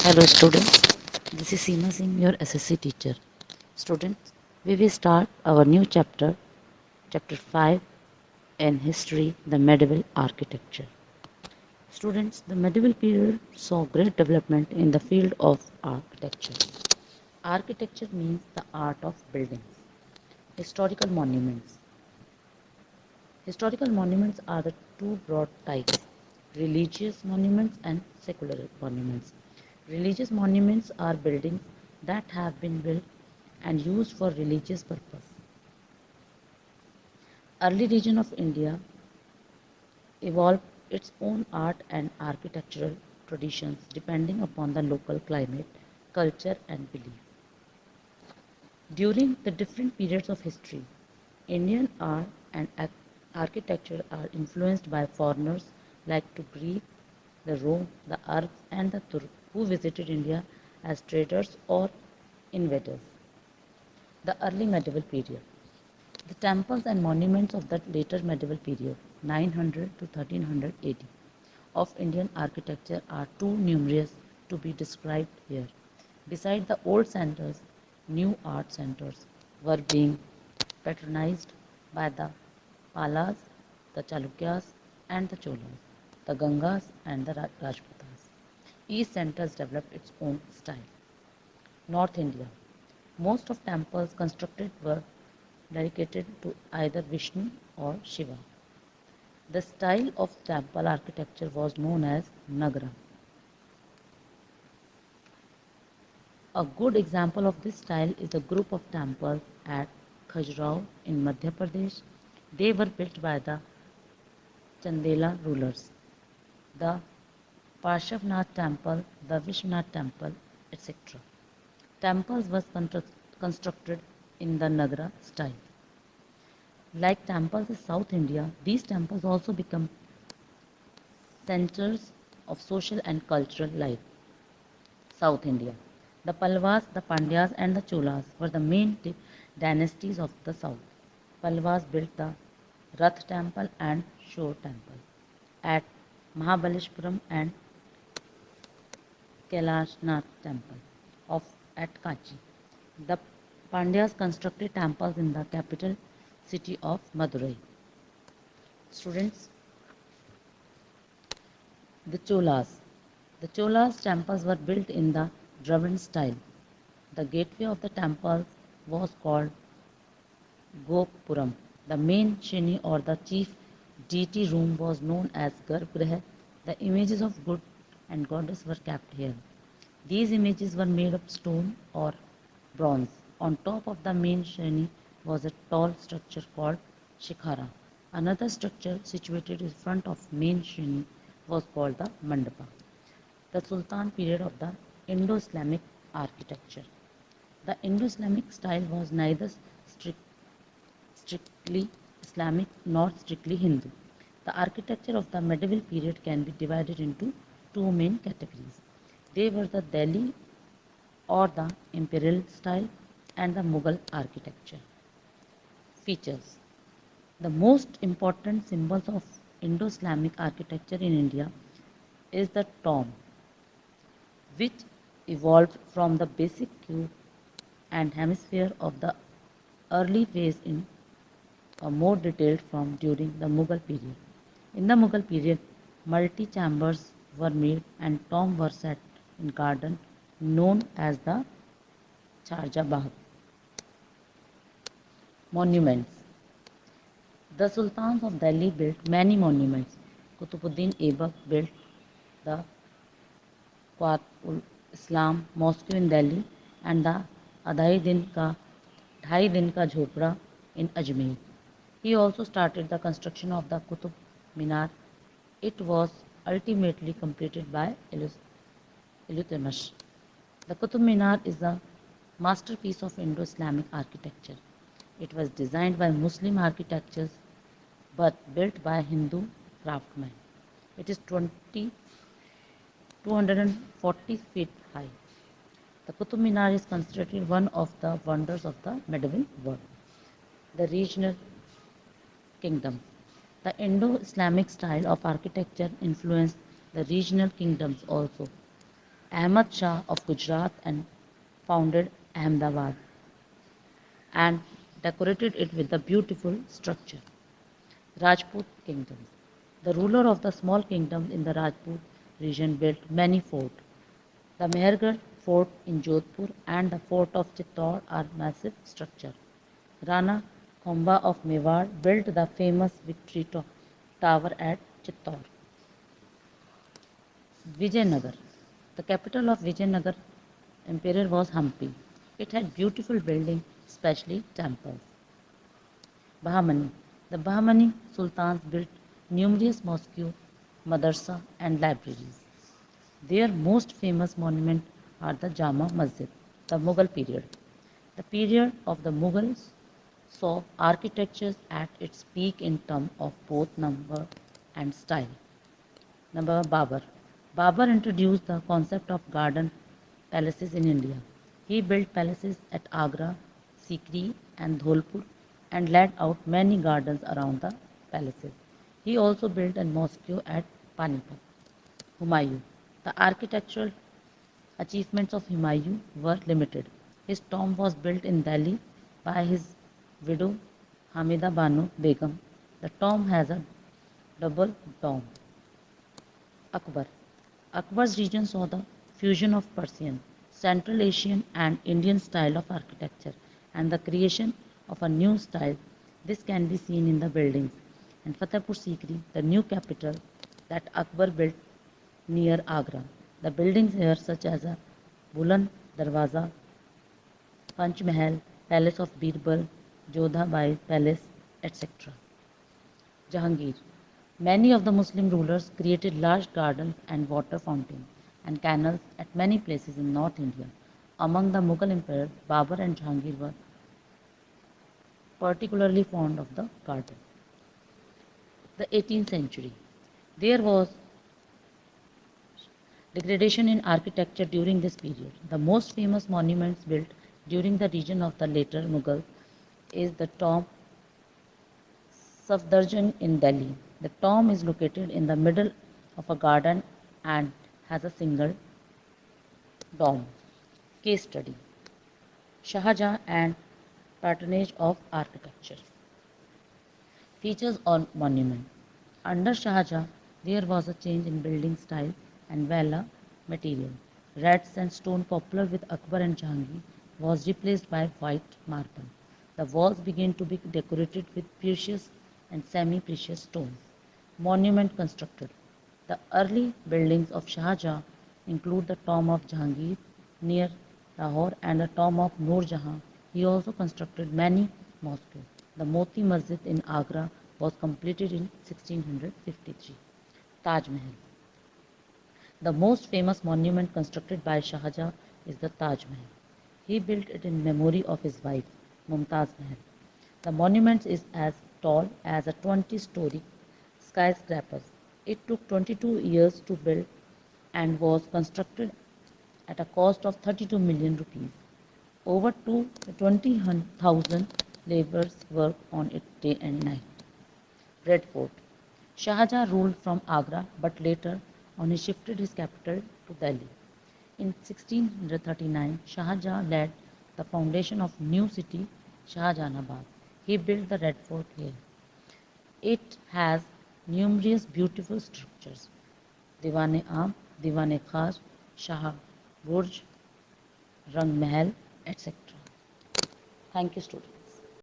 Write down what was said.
Hello students, this is Seema Singh, your SSC teacher. Students, we will start our new chapter 5 in history, the medieval architecture. Students, the medieval period saw great development in the field of architecture. Architecture means the art of buildings. Historical monuments. Historical monuments are the two broad types, religious monuments and secular monuments. Religious monuments are buildings that have been built and used for religious purpose. Early region of India evolved its own art and architectural traditions depending upon the local climate, culture and belief. During the different periods of history, Indian art and architecture are influenced by foreigners like to Greek, the Rome, the Arabs and the Turks who visited India as traders or invaders. The early medieval period. The temples and monuments of the later medieval period, 900 to 1300 AD, of Indian architecture are too numerous to be described here. Beside the old centers, new art centers were being patronized by the Palas, the Chalukyas and the Cholas, the Gangas and the Rajputas. Each centers developed its own style. North India. Most of temples constructed were dedicated to either Vishnu or Shiva. The style of temple architecture was known as Nagara. A good example of this style is the group of temples at Khajuraho in Madhya Pradesh. They were built by the Chandela rulers. The Parshavnath temple, the Vishwanath temple, etc. Temples were constructed in the Nagara style. Like temples in South India, these temples also become centers of social and cultural life. South India. The Palwas, the Pandyas and the Cholas were the main dynasties of the south. Palwas built the Rath temple and Shore temple at Mahabaleshpuram and Kailashnath temple of at Kachi. The Pandyas constructed temples in the capital city of Madurai. Students, the Cholas. The Cholas temples were built in the Dravidian style. The gateway of the temple was called Gopuram. The main Shini or the chief deity room was known as Garbhagriha. The images of god and goddess were kept here. These images were made of stone or bronze. On top of the main Shini was a tall structure called Shikhara. Another structure situated in front of main Shini was called the Mandapa. The Sultan period of the Indo-Islamic architecture. The Indo-Islamic style was neither strictly Islamic nor strictly Hindu. The architecture of the medieval period can be divided into two main categories. They were the Delhi or the imperial style and the Mughal architecture. Features. The most important symbols of Indo-Islamic architecture in India is the tomb, which evolved from the basic cube and hemisphere of the early phase in a more detailed form during the Mughal period. In the Mughal period, multi-chambers were made and tombs were set in garden known as the Charja Bagh. Monuments. The Sultans of Delhi built many monuments. Qutbuddin Aibak built the Quat-ul-Islam Mosque in Delhi and the Dhai Din Ka Jhopda in Ajmer. He also started the construction of the Qutub Minar. It was ultimately completed by Iltutmish. The Qutub Minar is a masterpiece of Indo-Islamic architecture. It was designed by Muslim architects but built by Hindu craftsmen. It is 240 feet high. The Qutub Minar is considered one of the wonders of the medieval world. The regional kingdoms. The Indo-Islamic style of architecture influenced the regional kingdoms also. Ahmad Shah of Gujarat and founded Ahmedabad and decorated it with a beautiful structure. Rajput kingdoms. The ruler of the small kingdoms in the Rajput region built many forts. The Mehergarh fort in Jodhpur and the fort of Chittor are massive structures. Rana Khomba of Mewar built the famous victory tower at Chittor. Vijayanagar. The capital of Vijayanagar Empire was Hampi. It had beautiful buildings, especially temples. Bahmani. The Bahmani sultans built numerous mosques, madrasa and libraries. Their most famous monuments are the Jama Masjid, the Mughal period. The period of the Mughals saw architecture at its peak in terms of both number and style. Number Babur. Babur introduced the concept of garden palaces in India. He built palaces at Agra, Sikri and Dholpur and laid out many gardens around the palaces. He also built a mosque at Panipat. Humayun. The architectural achievements of Humayun were limited. His tomb was built in Delhi by his widow Hamida Banu Begum. The tomb has a double dome. Akbar. Akbar's region saw the fusion of Persian, Central Asian and Indian style of architecture and the creation of a new style. This can be seen in the buildings. And Fatehpur Sikri, the new capital that Akbar built near Agra. The buildings here such as a Buland Darwaza, Panch Mahal, Palace of Birbal, Jodha Bai Palace, etc. Jahangir. Many of the Muslim rulers created large gardens and water fountains and canals at many places in North India. Among the Mughal emperors, Babur and Jahangir were particularly fond of the garden. The 18th century. There was degradation in architecture during this period. The most famous monuments built during the region of the later Mughal is the tomb Safdarjung in Delhi. The tomb is located in the middle of a garden and has a single dome. Case study. Shah Jahan and patronage of architecture. Features on monument. Under Shah Jahan, there was a change in building style and valla material. Red sandstone popular with Akbar and Jahangir was replaced by white marble. The walls began to be decorated with precious and semi-precious stones. Monument constructed. The early buildings of Shah Jahan include the tomb of Jahangir near Lahore and the tomb of Noor Jahan. He also constructed many mosques. The Moti Masjid in Agra was completed in 1653. Taj Mahal. The most famous monument constructed by Shah Jahan is the Taj Mahal. He built it in memory of his wife, Mumtaz Mahal. The monument is as tall as a 20-story skyscraper. It took 22 years to build and was constructed at a cost of 32 million rupees. Over 20,000 laborers worked on it day and night. Red Fort. Shah Jahan ruled from Agra but later on he shifted his capital to Delhi. In 1639, Shah Jahan led the foundation of new city Shahjahanabad. He built the Red Fort here. It has numerous beautiful structures. Diwan-e-Aam, Diwan-e-Khas, Shah Burj, Rang Mahal, etc. Thank you, students.